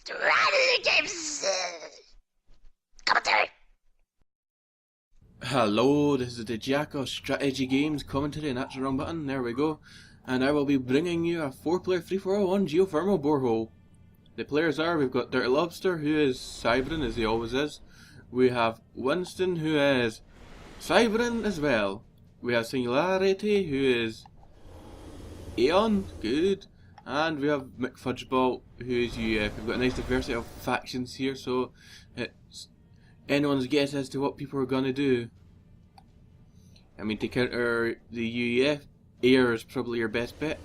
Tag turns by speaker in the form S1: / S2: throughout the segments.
S1: Strategy games. Commentary.
S2: Hello, this is the Jack of Strategy Games commentary, and that's the wrong button, there we go. And I will be bringing you a 4-player 3-4-1 geothermal borehole. The players are, we've got Dirty Lobster, who is Cybrin, as he always is. We have Winston, who is Cybrin as well. We have Singularity, who is Aeon, good. And we have McFudgeball, who is UF. We've got a nice diversity of factions here, so it's anyone's guess as to what people are going to do. I mean, to counter the UEF, Air is probably your best bet.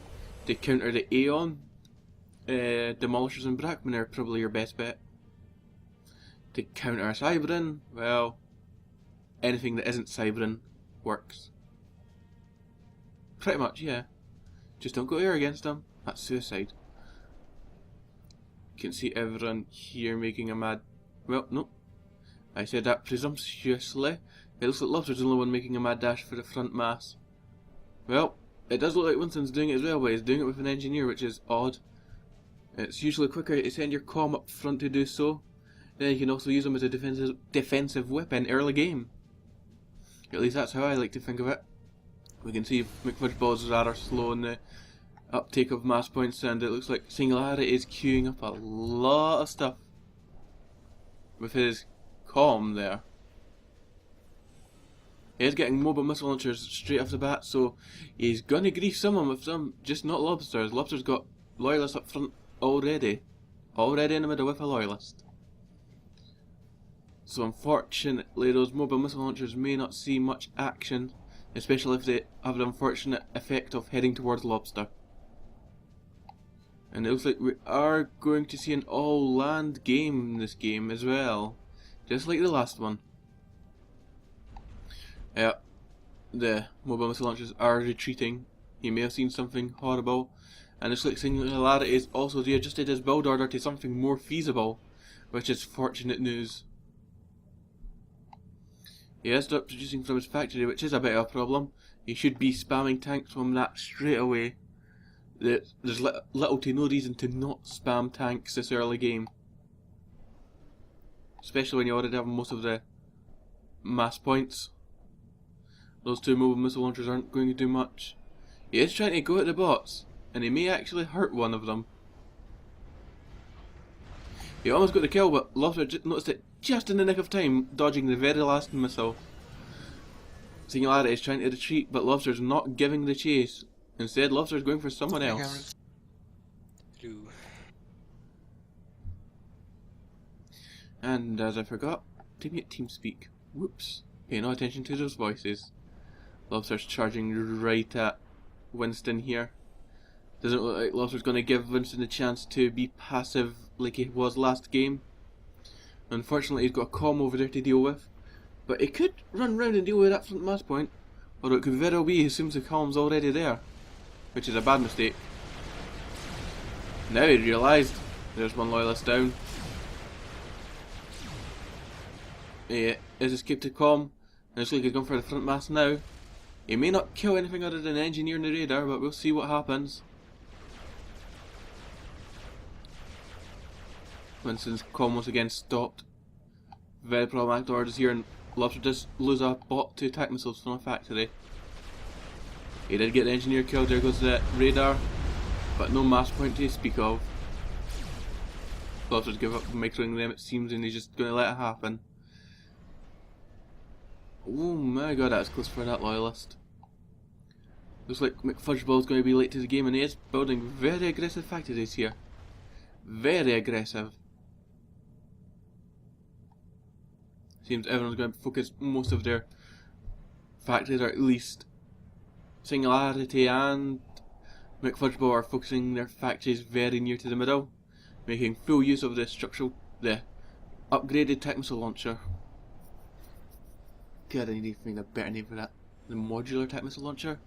S2: To counter the Aeon, Demolishers and Brackman are probably your best bet. To counter Cybrin, well, anything that isn't Cybrin works. Pretty much, yeah. Just don't go Air against them. That's suicide. You can see everyone here making a mad... Well, no. I said that presumptuously. It looks like Lobster's the only one making a mad dash for the front mass. Well, it does look like Winston's doing it as well, but he's doing it with an engineer, which is odd. It's usually quicker to send your comm up front to do so. Then you can also use them as a defensive weapon early game. At least that's how I like to think of it. We can see McFudgeball's rather slow in the uptake of mass points, and it looks like Singularity is queuing up a lot of stuff with his comm there. He is getting mobile missile launchers straight off the bat, so he's gonna grief someone with them, just not Lobsters. Lobster's got loyalists up front already. Already in the middle with a loyalist. So unfortunately those mobile missile launchers may not see much action, especially if they have the unfortunate effect of heading towards Lobster. And it looks like we are going to see an all-land game in this game as well. Just like the last one. Yeah, the mobile missile launchers are retreating. He may have seen something horrible. And it looks like Singularity is also readjusted his build order to something more feasible, which is fortunate news. He has stopped producing from his factory, which is a bit of a problem. He should be spamming tanks from that straight away. There's little to no reason to not spam tanks this early game. Especially when you already have most of the mass points. Those two mobile missile launchers aren't going to do much. He is trying to go at the bots, and he may actually hurt one of them. He almost got the kill, but Lobster noticed it just in the nick of time, dodging the very last missile. Singularity is trying to retreat, but Lobster's not giving the chase. Instead, Lobster's going for someone else. And as I forgot, to be at TeamSpeak. Whoops. Pay no attention to those voices. Lobster's charging right at Winston here. Doesn't look like Lobster's going to give Winston a chance to be passive like he was last game. Unfortunately, he's got a comm over there to deal with. But he could run round and deal with that front mass point. Or it could very well be he assumes the comm's already there. Which is a bad mistake. Now he realised there's one loyalist down. He has escaped the comm. And looks like he's going for the front mass now. He may not kill anything other than engineer in the radar, but we'll see what happens. Winston's comm once again stopped. Very problematic orders here, and Lobster does lose a bot to attack missiles from a factory. He did get the engineer killed, there goes the radar, but no mass point to speak of. Lobster's give up microing them, it seems, and he's just going to let it happen. Oh my god, that's close for that loyalist. Looks like McFudgeball's going to be late to the game, and he is building very aggressive factories here. Very aggressive. Seems everyone's going to focus most of their factories, or at least Singularity and McFudgeball are focusing their factories very near to the middle, making full use of the upgraded tech missile launcher. God, I need to find a better name for that. The modular tech missile launcher?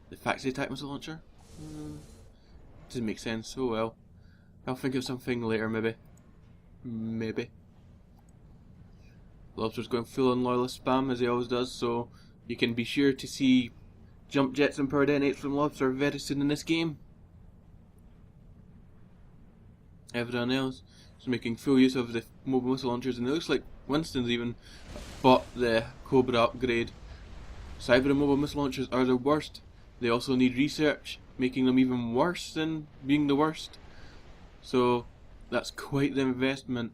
S2: The factory tech missile launcher? Doesn't make sense, oh well. I'll think of something later, maybe. Maybe. Lobster's going full on loyalist spam, as he always does, so you can be sure to see jump jets and power detonates from Lobster very soon in this game. Everyone else is making full use of the mobile missile launchers, and it looks like Winston's even bought the Cobra upgrade. Cyber and mobile missile launchers are the worst. They also need research, making them even worse than being the worst. So that's quite the investment.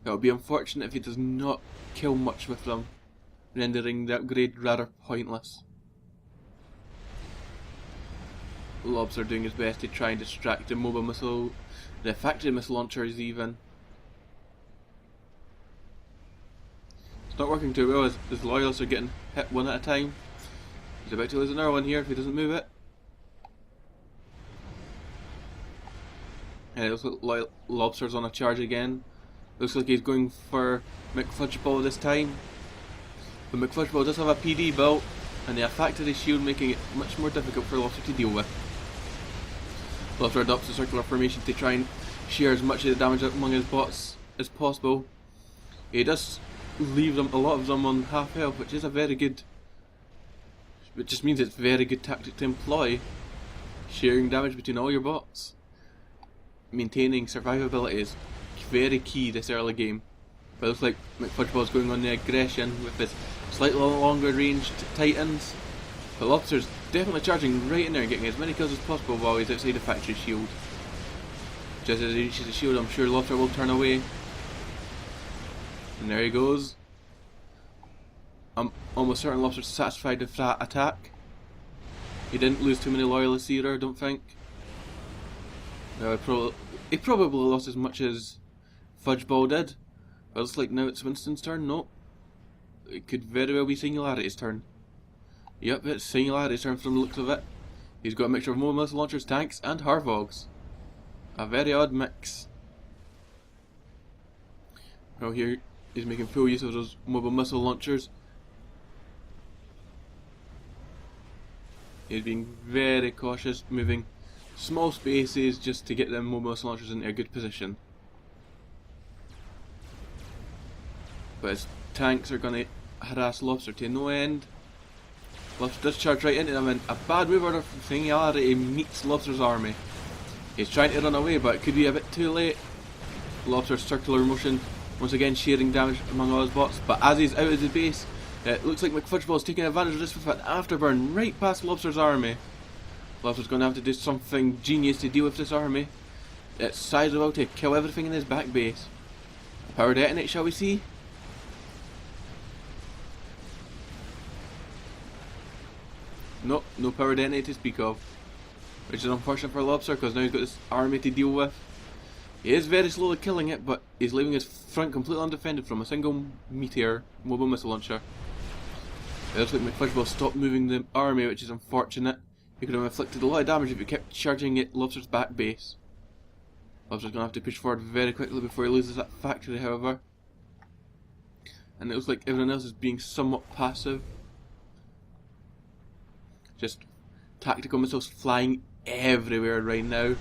S2: It will be unfortunate if he does not kill much with them, rendering the upgrade rather pointless. Lobster doing his best to try and distract the mobile missile, the factory missile launchers even. It's not working too well as his loyalists are getting hit one at a time. He's about to lose another one here if he doesn't move it. And it looks like Lobster's on a charge again. Looks like he's going for McFudgeball this time. But McFudgeball does have a PD built, and they have factory shield, making it much more difficult for Lobster to deal with. Lobster adopts a circular formation to try and share as much of the damage among his bots as possible. He does leave them, a lot of them, on half health, which is a very good, which just means it's a very good tactic to employ. Sharing damage between all your bots. Maintaining survivability is very key this early game. But it looks like McFudgeball's going on the aggression with his slightly longer ranged Titans. But Lobster's definitely charging right in there and getting as many kills as possible while he's outside the factory shield. Just as he reaches the shield, I'm sure Lobster will turn away. And there he goes. I'm almost certain Lobster's satisfied with that attack. He didn't lose too many loyalists either, I don't think. He probably lost as much as Fudgeball did. But it looks like now it's Winston's turn. Nope. It could very well be Singularity's turn. Yep, it's Singularity's turn from the looks of it. He's got a mixture of mobile missile launchers, tanks, and Harvogs. A very odd mix. Now here he's making full use of those mobile missile launchers. He's being very cautious, moving small spaces just to get them mobile missile launchers into a good position. But his tanks are going to harass Lobster to no end. Lobster does charge right into them, and a bad move out of Singularity meets Lobster's army. He's trying to run away, but it could be a bit too late. Lobster's circular motion once again sharing damage among all his bots, but as he's out of the base, it looks like McFudgeball is taking advantage of this with an afterburn right past Lobster's army. Lobster's going to have to do something genius to deal with this army. It's sizable to kill everything in his back base. Power detonate, shall we see? Nope, no power detonate to speak of. Which is unfortunate for Lobster because now he's got this army to deal with. He is very slowly killing it, but he's leaving his front completely undefended from a single meteor mobile missile launcher. It looks like McFudgeball stopped moving the army, which is unfortunate. He could have inflicted a lot of damage if he kept charging at Lobster's back base. Lobster's going to have to push forward very quickly before he loses that factory, however. And it looks like everyone else is being somewhat passive. Just tactical missiles flying everywhere right now.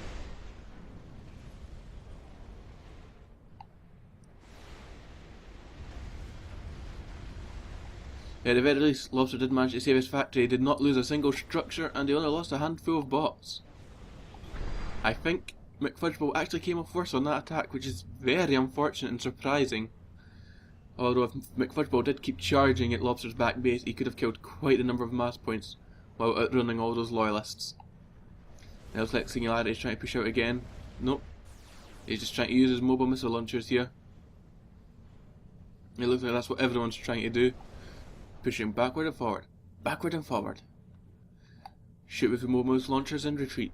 S2: At the very least, Lobster did manage to save his factory. He did not lose a single structure, and he only lost a handful of bots. I think McFudgeball actually came off worse on that attack, which is very unfortunate and surprising. Although if McFudgeball did keep charging at Lobster's back base, he could have killed quite a number of mass points while outrunning all those loyalists. It looks like Singularity is trying to push out again. Nope. He's just trying to use his mobile missile launchers here. It looks like that's what everyone's trying to do. Pushing backward and forward. Backward and forward. Shoot with the mobile missile launchers and retreat.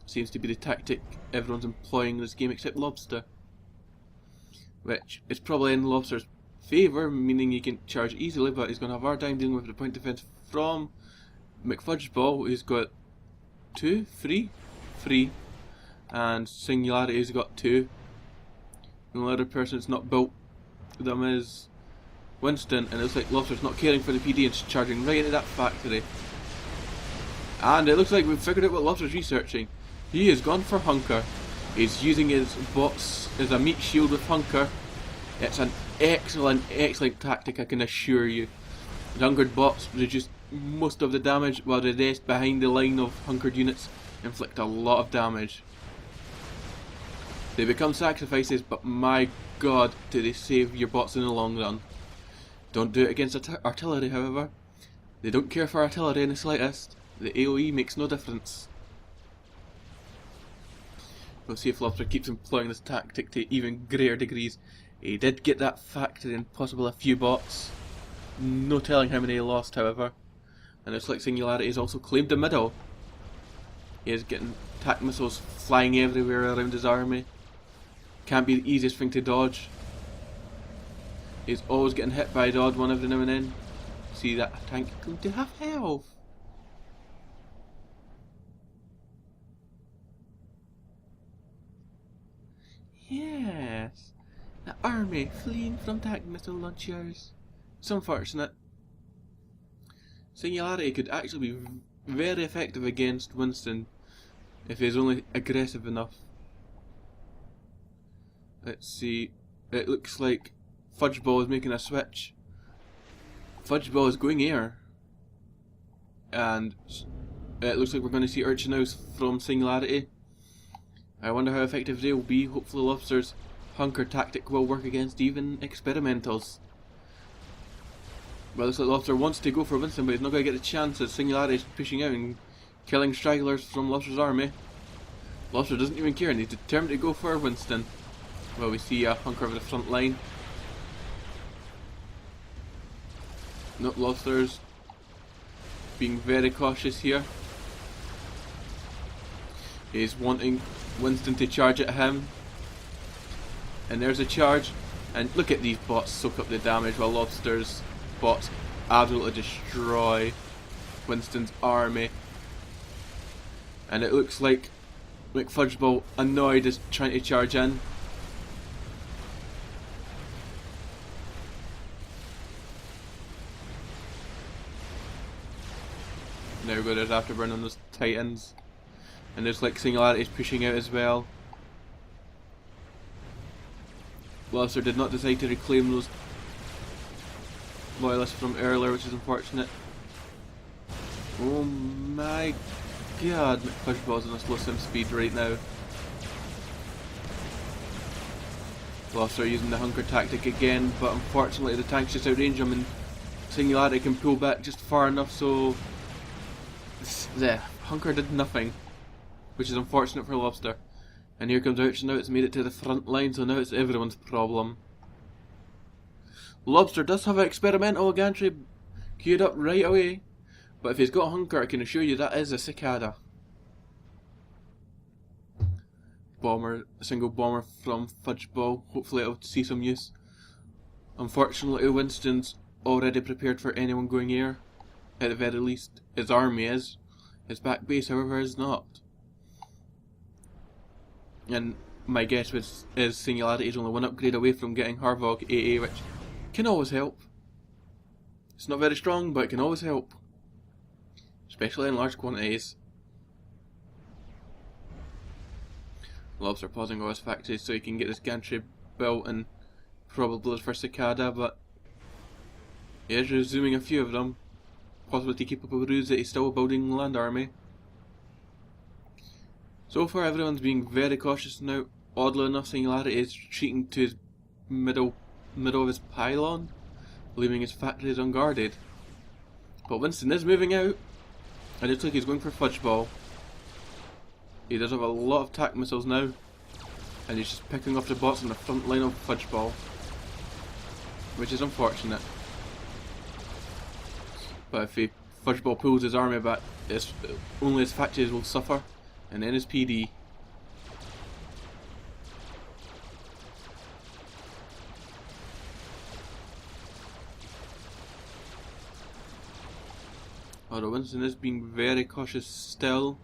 S2: Seems to be the tactic everyone's employing in this game except Lobster. Which is probably in Lobster's favour, meaning he can charge easily, but he's going to have a hard time dealing with the point defence from McFudgeball, who's got 2, 3, and Singularity has got 2. The only other person that's not built them is Winston, and it looks like Lobster's not caring for the PD and charging right into that factory. And it looks like we've figured out what Lobster's researching. He has gone for Hunker. He's using his bots as a meat shield with Hunker. It's an excellent tactic, I can assure you. The hunkered bots reduce most of the damage, while the rest behind the line of hunkered units inflict a lot of damage. They become sacrifices, but my god, do they save your bots in the long run. Don't do it against artillery, however. They don't care for artillery in the slightest. The AoE makes no difference. We'll see if Lobster keeps employing this tactic to even greater degrees. He did get that factored in, possibly a few bots. No telling how many he lost, however. And it's like Singularity has also claimed the middle. He is getting attack missiles flying everywhere around his army. Can't be the easiest thing to dodge. He's always getting hit by the odd one every now and then. See that tank going to half health. Yes, the army fleeing from tank missile launchers. It's unfortunate. Singularity could actually be very effective against Winston if he's only aggressive enough. Let's see. It looks like Fudgeball is making a switch. Fudgeball is going air. And it looks like we're going to see Urchin House from Singularity. I wonder how effective they will be. Hopefully Lobster's hunker tactic will work against even experimentals. Well, it looks like Lobster wants to go for Winston, but he's not going to get the chance as Singularity is pushing out and killing stragglers from Lobster's army. Lobster doesn't even care and he's determined to go for Winston. Well, we see a hunker over the front line. Nope, Lobster's being very cautious here. He's wanting Winston to charge at him. And there's a charge. And look at these bots soak up the damage while Lobster's bots absolutely destroy Winston's army. And it looks like McFudgeball, annoyed, is trying to charge in. There we go, there's Afterburn on those Titans. And there's like Singularity's pushing out as well. Lobster did not decide to reclaim those loyalists from earlier, which is unfortunate. Oh my god, McFudgeball's on a slow sim speed right now. Lobster using the hunker tactic again, but unfortunately the tanks just outrange him and Singularity can pull back just far enough so the hunker did nothing, which is unfortunate for Lobster. And here comes Urchin now, it's made it to the front line, so now it's everyone's problem. Lobster does have an experimental gantry queued up right away, but if he's got a hunker, I can assure you that is a cicada. Bomber, a single bomber from Fudgeball, hopefully it'll see some use. Unfortunately, Winston's already prepared for anyone going air. At the very least, his army is. His back base, however, is not. And my guess is Singularity is only one upgrade away from getting Harvog AA, which can always help. It's not very strong, but it can always help. Especially in large quantities. Lobster pausing all his factories so he can get this gantry built and probably his first cicada, but he is resuming a few of them. Possibly to keep up with Ruse that he's still building land army. So far everyone's being very cautious now. Oddly enough, Singularity is retreating to his middle of his pylon, leaving his factories unguarded. But Winston is moving out, and it looks like he's going for Fudgeball. He does have a lot of tac missiles now, and he's just picking off the bots on the front line of Fudgeball, which is unfortunate. But if Fudgeball pulls his army back, only his factories will suffer, and then his PD. Although Winston is being very cautious still.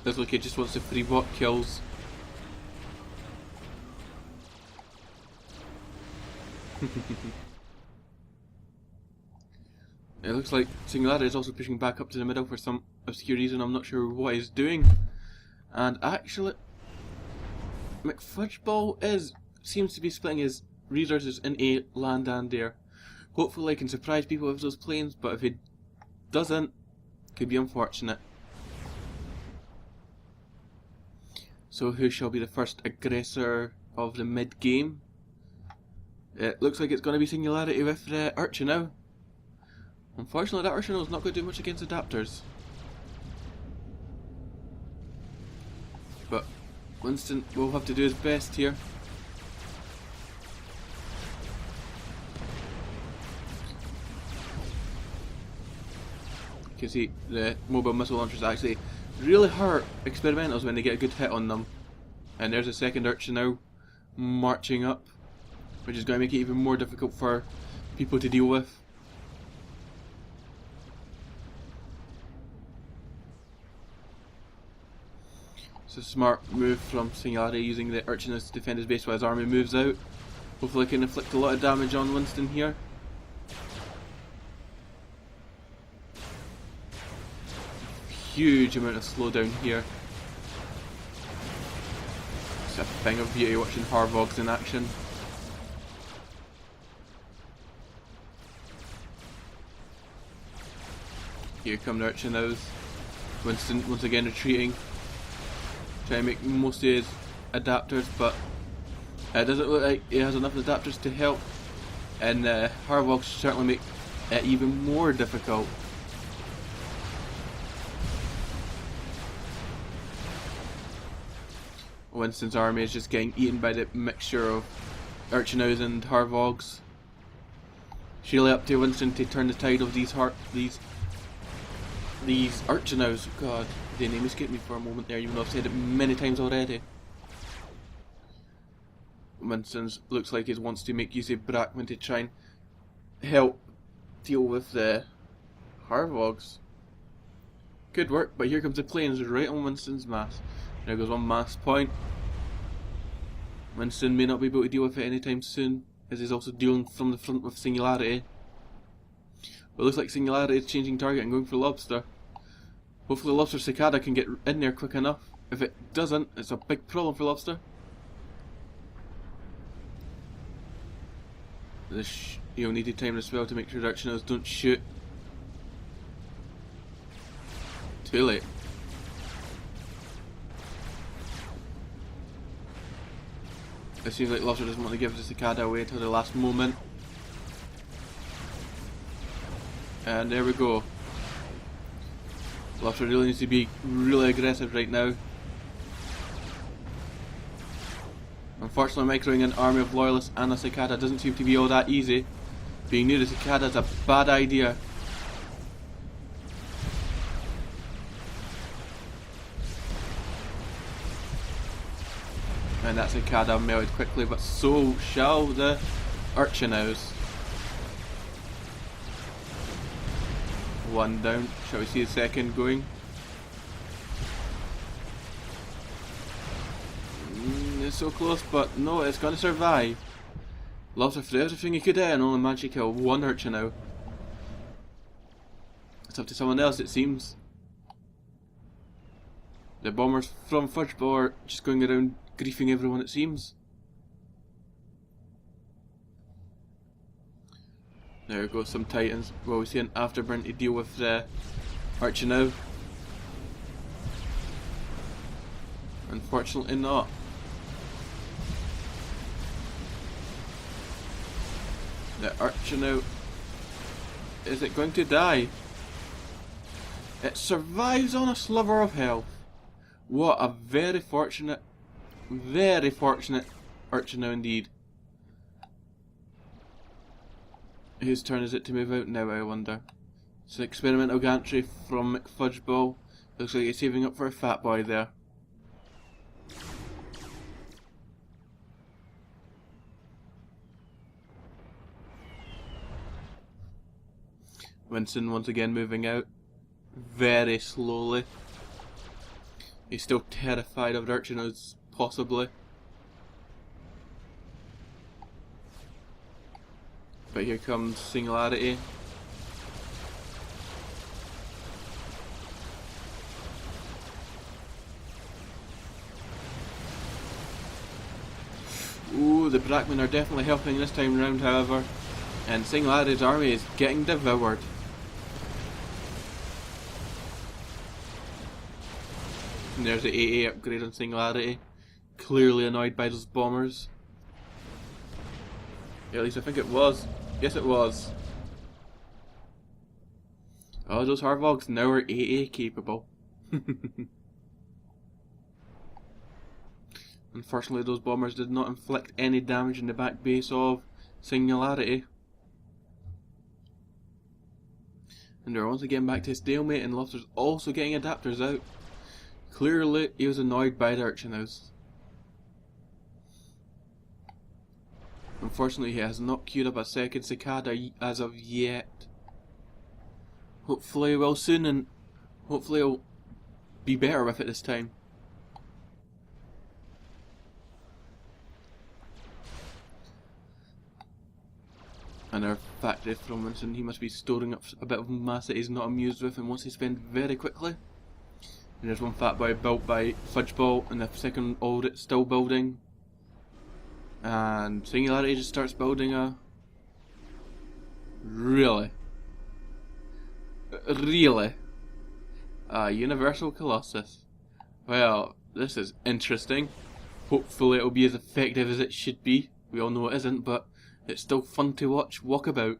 S2: Looks like he just wants to free bot kills. It looks like Singularity is also pushing back up to the middle for some obscure reason. I'm not sure what he's doing. And actually, McFudgeball seems to be splitting his resources into land and air. Hopefully he can surprise people with those planes, but if he doesn't, it could be unfortunate. So who shall be the first aggressor of the mid-game? It looks like it's going to be Singularity with Urchin now. Unfortunately, that Urchin is not going to do much against adapters. But Winston will have to do his best here. You can see the mobile missile launchers actually really hurt experimentals when they get a good hit on them. And there's a second Urchin now marching up, which is going to make it even more difficult for people to deal with. It's a smart move from Singularity, using the Urchin to defend his base while his army moves out. Hopefully can inflict a lot of damage on Winston here. Huge amount of slowdown here. It's a thing of beauty watching Harvogs in action. Here come the Urchin now. Winston once again retreating. Trying to make most of his adapters, but it doesn't look like he has enough adapters to help. And Harvogs certainly make it even more difficult. Winston's army is just getting eaten by the mixture of Urchinows and Harvogs. Surely up to Winston to turn the tide of these Urchinows. God, the name escaped me for a moment there, even though I've said it many times already. Winston looks like he wants to make use of Brackman to try and help deal with the Harvogs. Good work, but here comes the planes right on Winston's mass. There goes one mass point. Winston may not be able to deal with it anytime soon, as he's also dealing from the front with Singularity. But it looks like Singularity is changing target and going for Lobster. Hopefully Lobster Cicada can get in there quick enough. If it doesn't, it's a big problem for Lobster. You'll need to time as well to make sure the Urchinos don't shoot. Too late. It seems like Lobster doesn't want to give the Cicada away until the last moment. And there we go. Lobster really needs to be really aggressive right now. Unfortunately, microing an army of loyalists and a Cicada doesn't seem to be all that easy. Being near the Cicada is a bad idea. And that Cicada melted quickly, but so shall the Urchinows. One down. Shall we see the second going? It's so close, but no, it's going to survive. Lobster threw everything he could and only managed to kill one Urchino. It's up to someone else, it seems. The bombers from Fudgeball are just going around griefing everyone, it seems. There goes some Titans. Well, we see an Afterburn to deal with the Urchino. Unfortunately not. The Urchino, is it going to die? It survives on a sliver of health. What a very fortunate Urchino indeed. Whose turn is it to move out now, I wonder? It's an experimental gantry from McFudgeball. Looks like he's saving up for a fat boy there. Winston once again moving out. Very slowly. He's still terrified of Urchinos, possibly. But here comes Singularity. Ooh, the Brackmen are definitely helping this time round, however. And Singularity's army is getting devoured. And there's the AA upgrade on Singularity. clearly annoyed by those bombers. Yeah, at least I think it was. Yes, it was. Oh, those Harvogs now are AA capable. Unfortunately, those bombers did not inflict any damage in the back base of Singularity. And they're once again back to a stalemate, and Lobster's also getting adapters out. Clearly, he was annoyed by the Urchin House. Unfortunately, he has not queued up a second cicada as of yet. Hopefully he will soon, and hopefully he'll be better with it this time. Another factory from Winston, he must be storing up a bit of mass that he's not amused with and wants to spend very quickly. And there's one fat boy built by Fudgeball, and the second audit still building. And Singularity just starts building a... Really? A Universal Colossus. Well, this is interesting. Hopefully it'll be as effective as it should be. We all know it isn't, but it's still fun to watch walk about.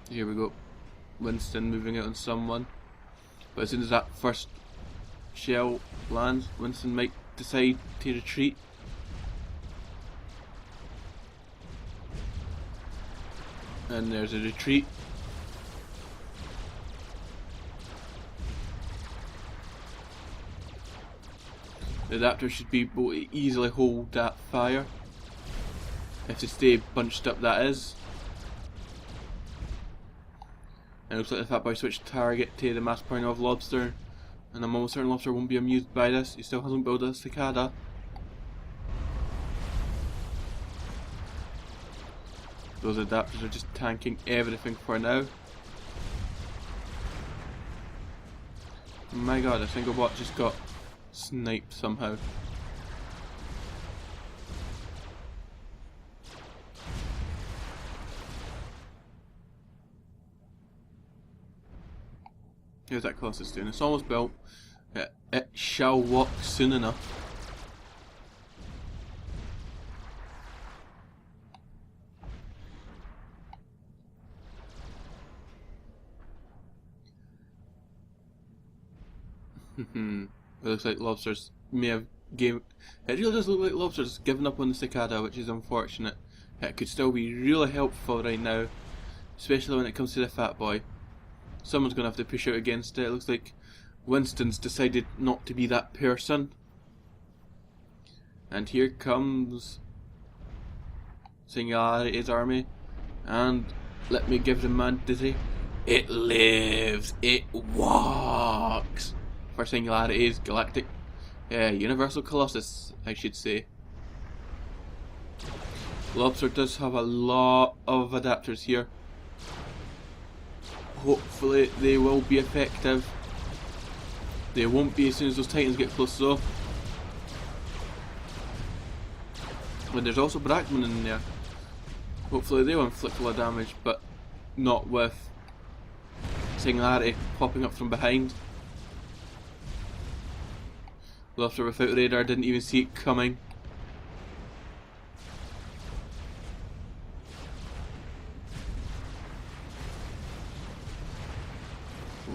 S2: Here we go. Winston moving out on someone. But as soon as that first shell lands, Winston might decide to retreat. And there's a retreat. The adapter should be able to easily hold that fire. If they stay bunched up, that is. And it looks like the fat boy switched target to the mass point of Lobster. And I'm almost certain Lobster won't be amused by this. He still hasn't built a cicada. Those adapters are just tanking everything for now. My god, a single bot just got sniped somehow. Here's that Colossus doing. It's almost built. It shall walk soon enough. It looks like Lobsters may have gave. It really does look like Lobsters given up on the cicada, which is unfortunate. It could still be really helpful right now, especially when it comes to the fat boy. Someone's going to have to push out against it. It looks like Winston's decided not to be that person. And here comes Singularity's army. And let me give the man dizzy. It lives. It walks. For Singularity's galactic Universal Colossus, I should say. Lobster does have a lot of adapters here. Hopefully they will be effective. They won't be as soon as those Titans get close though. And there's also Brackman in there. Hopefully they will inflict a lot of damage, but not with Singularity popping up from behind. Lobster without radar didn't even see it coming.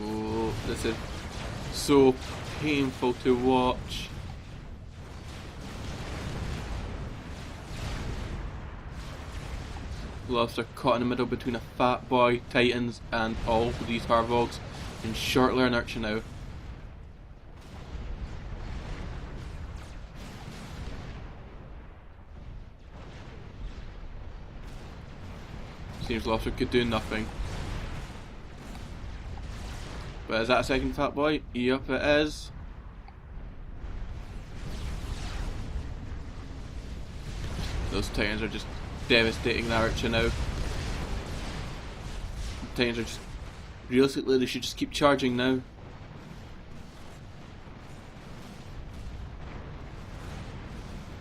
S2: Oh, this is so painful to watch. Lobster caught in the middle between a fat boy, Titans, and all of these Harvogs in shortly an Urchin now. Seems Lobster could do nothing. But is that a second fat boy? Yup, it is. Those Titans are just devastating that Urchin now. The Titans are just... Realistically, they should just keep charging now.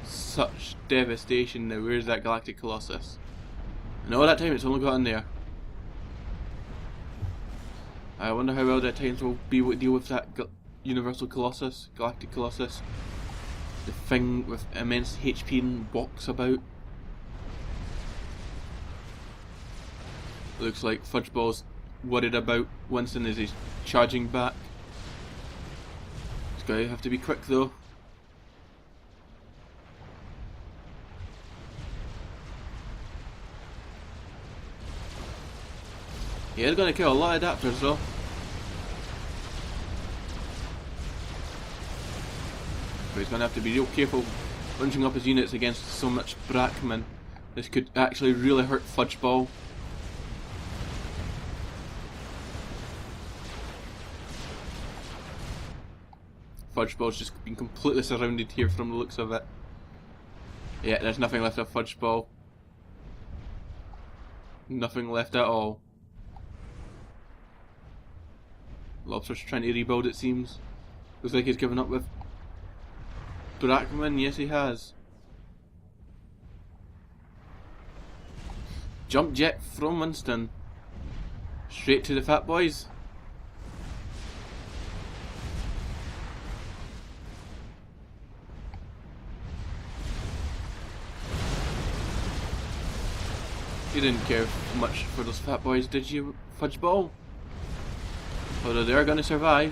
S2: Such devastation now. Where's that Galactic Colossus? And all that time it's only got in there. I wonder how well the Titans will be able to deal with that Universal Colossus, Galactic Colossus. The thing with immense HP and walks about. Looks like Fudgeball's worried about Winston as he's charging back. He's going to have to be quick though. He is going to kill a lot of adapters though. But he's going to have to be real careful bunching up his units against so much Brackman. This could actually really hurt Fudgeball. Fudgeball's just been completely surrounded here from the looks of it. Yeah, there's nothing left of Fudgeball. Nothing left at all. Lobster's trying to rebuild, it seems. Looks like he's given up with Brackman. Yes, he has. Jump jet from Winston. Straight to the fat boys. You didn't care much for those fat boys, did you, Fudgeball? Although they're gonna survive.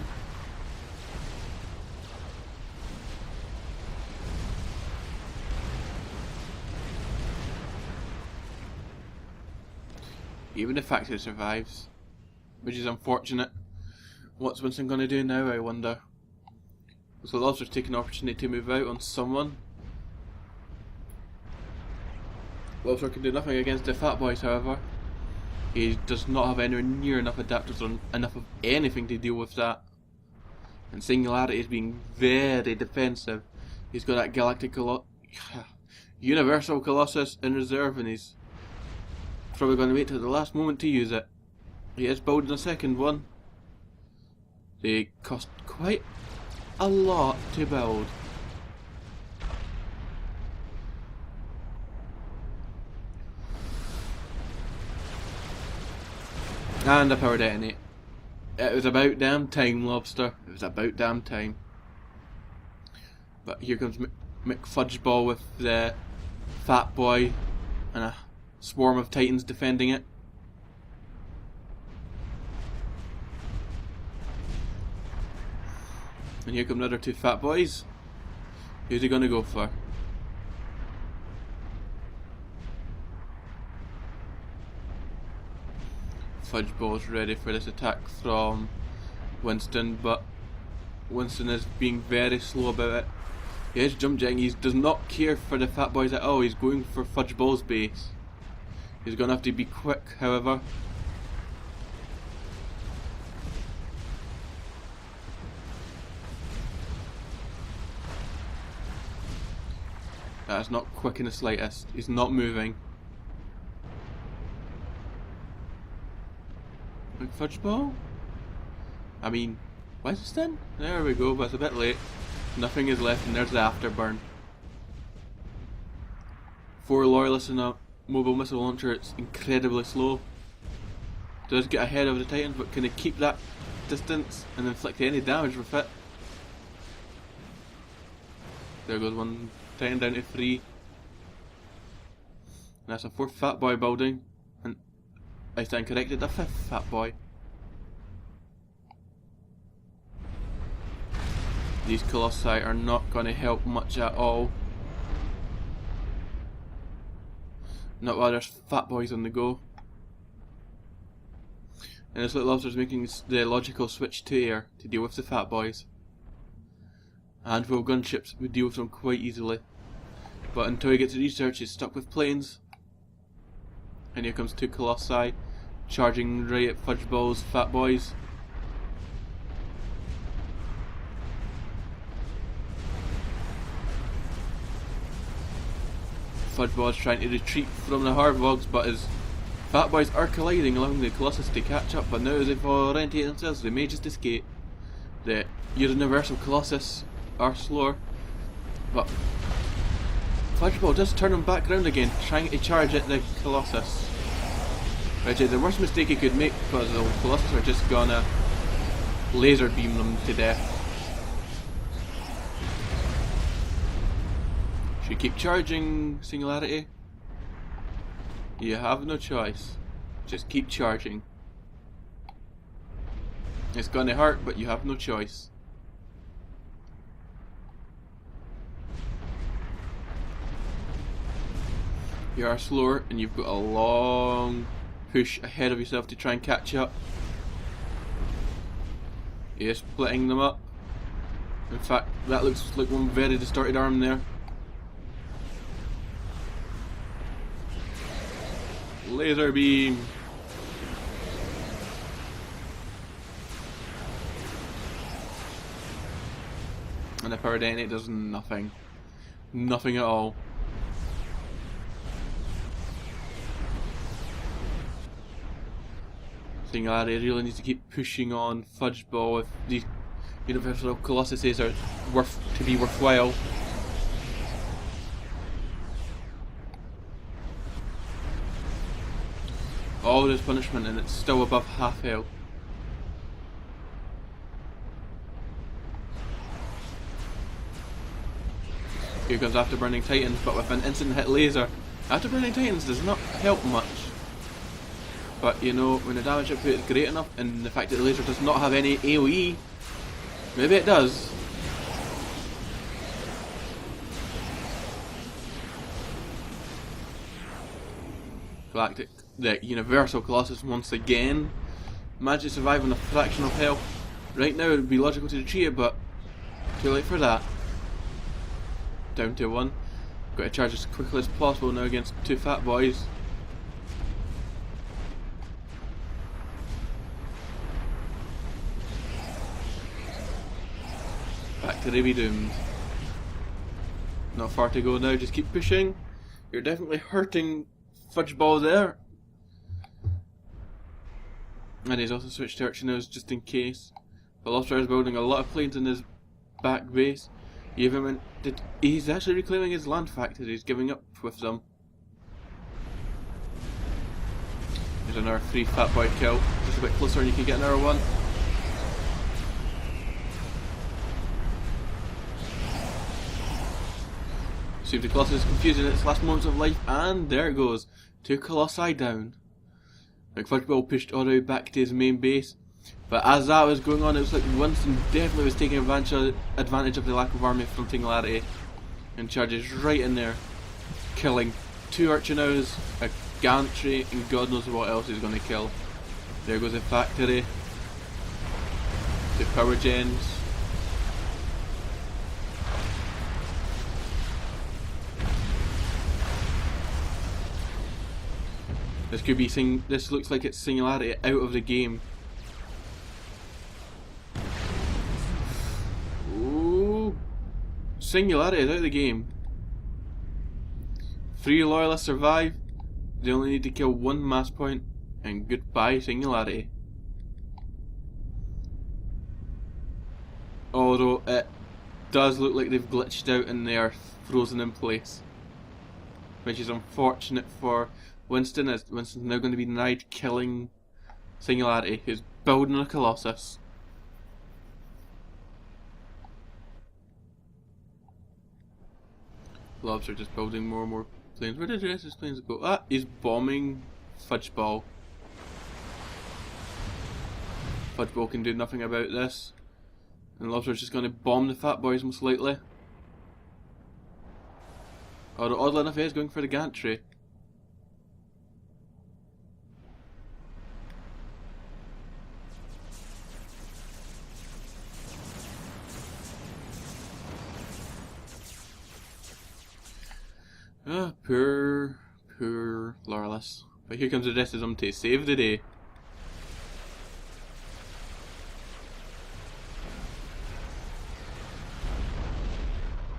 S2: Even the factory survives, which is unfortunate. What's Winston gonna do now, I wonder? So the Lobster's taking an opportunity to move out on someone. Lobster can do nothing against the fat boys, however. He does not have anywhere near enough adapters or enough of anything to deal with that. And Singularity is being very defensive. He's got that Galactic Universal Colossus in reserve, and he's probably going to wait till the last moment to use it. He is building a second one. They cost quite a lot to build. And a power detonate. It was about damn time, Lobster. It was about damn time. But here comes McFudgeball with the fat boy and a swarm of Titans defending it. And here come the other two fat boys. Who's he gonna go for? Fudgeball's ready for this attack from Winston, but Winston is being very slow about it. He is jump jetting. He does not care for the fat boys at all. He's going for Fudgeball's base. He's gonna have to be quick, however. That's not quick in the slightest. He's not moving. Fudgeball? I mean, Winston? There we go, but it's a bit late. Nothing is left, and there's the afterburn. 4 loyalists in a mobile missile launcher. It's incredibly slow. Does get ahead of the Titans, but can it keep that distance and inflict any damage with it? There goes one Titan down to 3. And that's a 4th fat boy building. And I stand corrected, a 5th fat boy. These Colossi are not going to help much at all. Not while there's fat boys on the go. And this little lobster's making the logical switch to air to deal with the fat boys. A handful of gunships would deal with them quite easily. But until he gets research, he's stuck with planes. And here comes 2 Colossi charging right at Fudgeball's fat boys. Fudgeball is trying to retreat from the Harvogs, but his fat boys are colliding, allowing the Colossus to catch up. But now as they've orientated themselves, they may just escape. The Universal Colossus are slower, but Fudgeball does turn them back round again, trying to charge at the Colossus. Which is the worst mistake he could make, because the Colossus are just gonna laser beam them to death. Should you keep charging, Singularity? You have no choice. Just keep charging. It's gonna hurt, but you have no choice. You are slower, and you've got a long push ahead of yourself to try and catch up. You're splitting them up. In fact, that looks like one very distorted arm there. Laser beam. And the power detonate does nothing. Nothing at all. Singularity really needs to keep pushing on Fudge Ball if these Universal Colossuses are to be worthwhile. All this punishment and it's still above half health. Here comes Afterburning Titans, but with an instant hit laser. Afterburning Titans does not help much. But you know, when the damage output is great enough, and the fact that the laser does not have any AoE, maybe it does. Galactic, the Universal Colossus once again managed to survive on a fraction of health. Right now it would be logical to retreat it, but too late for that. Down to 1. Got to charge as quickly as possible now against two fat boys. Back to be doomed. Not far to go now, just keep pushing. You're definitely hurting Fudge Ball there. And he's also switched to Archino's just in case. The Lobster is building a lot of planes in his back base. He's actually reclaiming his land factories, giving up with them. There's another 3 fat boy kill. Just a bit closer and you can get another one. See if the Colossus is confused in its last moments of life, and there it goes. 2 Colossi down. Like Fudge Ball pushed all the way back to his main base. But as that was going on, it was like Winston definitely was taking advantage of the lack of army from Singularity. And charges right in there. Killing 2 Archinows, a gantry, and God knows what else he's going to kill. There goes the factory. The power gens. This could be this looks like it's Singularity out of the game. Ooh. Singularity is out of the game. 3 loyalists survive. They only need to kill 1 mass point, and goodbye Singularity. Although it does look like they've glitched out and they are frozen in place, which is unfortunate for Winston, as Winston's now going to be denied killing Singularity, who's building a Colossus. Lobster just building more and more planes. Where did the rest of his planes go? Ah, he's bombing Fudge Ball. Fudge Ball can do nothing about this. And Lobster's just going to bomb the fat boys most likely. Although oddly enough he is going for the gantry. Ah, poor Loreless. But here comes the rest of them to save the day.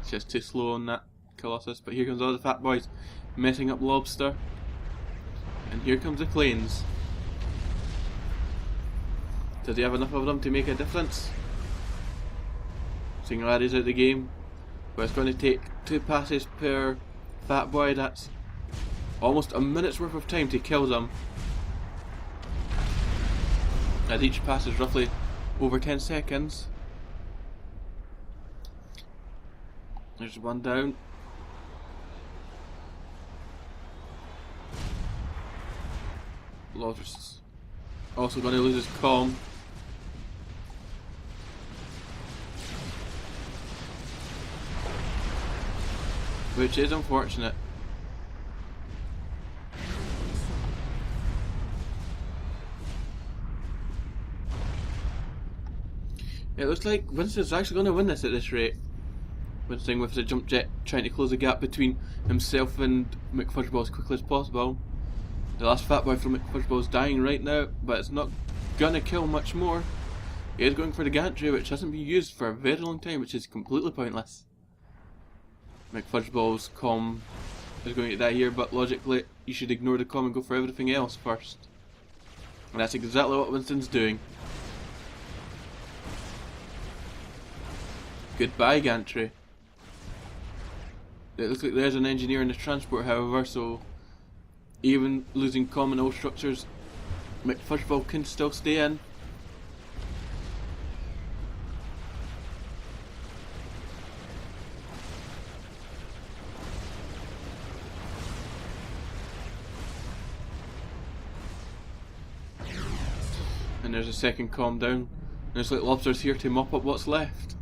S2: It's just too slow on that Colossus. But here comes all the fat boys messing up Lobster. And here comes the planes. Does he have enough of them to make a difference? Singularity's out the game. But it's going to take 2 passes per fat boy. That's almost a minute's worth of time to kill them, as each pass is roughly over 10 seconds. There's one down. Lobster's also going to lose his comm. Which is unfortunate. It looks like Winston's actually going to win this at this rate. Winston with the jump jet trying to close the gap between himself and McFudgeball as quickly as possible. The last fat boy from McFudgeball is dying right now, but it's not gonna kill much more. He is going for the gantry, which hasn't been used for a very long time, which is completely pointless. McFudgeball's comm is going to die here, but logically you should ignore the comm and go for everything else first. And that's exactly what Winston's doing. Goodbye, gantry. It looks like there's an engineer in the transport, however, so even losing comm in all structures, McFudgeball can still stay in. And there's a second comm down. And it's like Lobster's here to mop up what's left.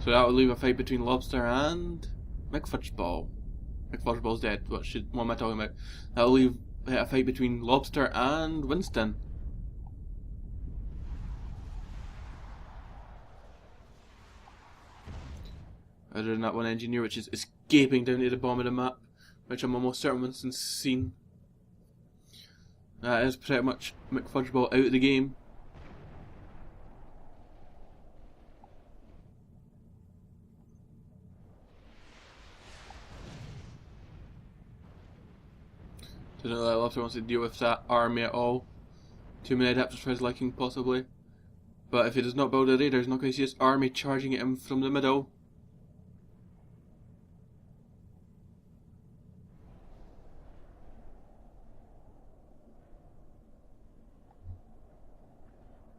S2: So that will leave a fight between Lobster and McFudgeball. McFudgeball's dead. What am I talking about? That will leave a fight between Lobster and Winston. Other than that one engineer which is escaping down to the bottom of the map, which I'm almost certain Winston's seen. That is pretty much McFudgeball out of the game. Doesn't look like Lobster wants to deal with that army at all. Too many adapters for his liking, possibly. But if he does not build a radar, he's not going to see his army charging at him from the middle.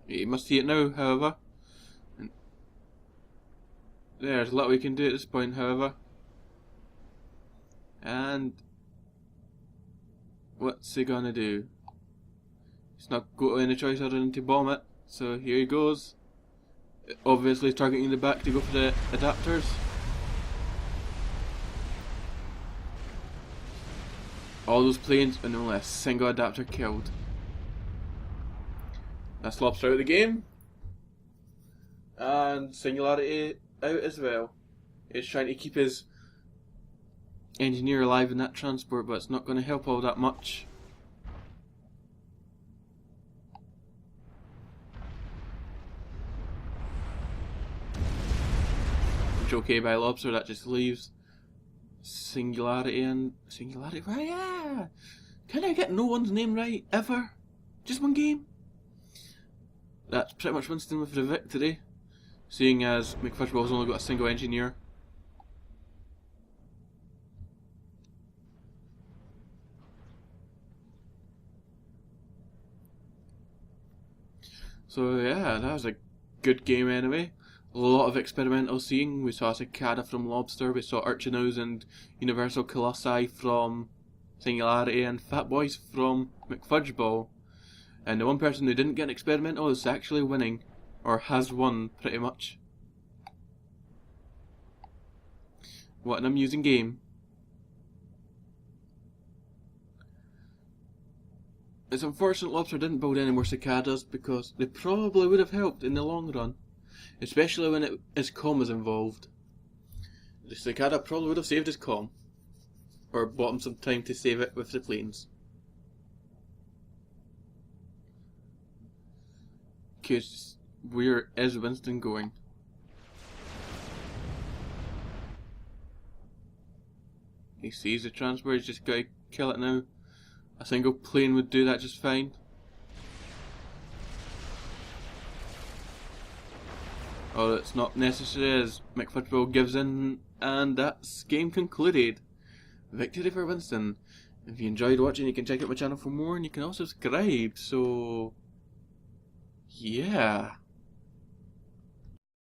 S2: He must see it now, however. And there's a lot we can do at this point, however. And what's he gonna do? He's not got any choice other than to bomb it. So here he goes. Obviously targeting the back to go for the adapters. All those planes and only a single adapter killed. That's Lobster out of the game. And Singularity out as well. He's trying to keep his engineer alive in that transport, but it's not going to help all that much. Which okay by Lobster, that just leaves Singularity and Singularity. Right? Yeah. Can I get no one's name right ever? Just one game. That's pretty much Winston with the victory, seeing as McFudgeball's only got a single engineer. So yeah, that was a good game anyway. A lot of experimental seeing. We saw Cicada from Lobster, we saw Urchinos and Universal Colossi from Singularity, and Fat Boys from McFudgeball. And the one person who didn't get experimental is actually winning, or has won pretty much. What an amusing game. It's unfortunate Lobster didn't build any more cicadas because they probably would have helped in the long run, especially when his comm was involved. The cicada probably would have saved his comm, or bought him some time to save it with the planes. Cause where is Winston going? He sees the transport, he's just gotta kill it now. A single plane would do that just fine. Oh, it's not necessary as McFudgeball gives in, and that's game concluded. Victory for Winston. If you enjoyed watching, you can check out my channel for more, and you can also subscribe. So Yeah.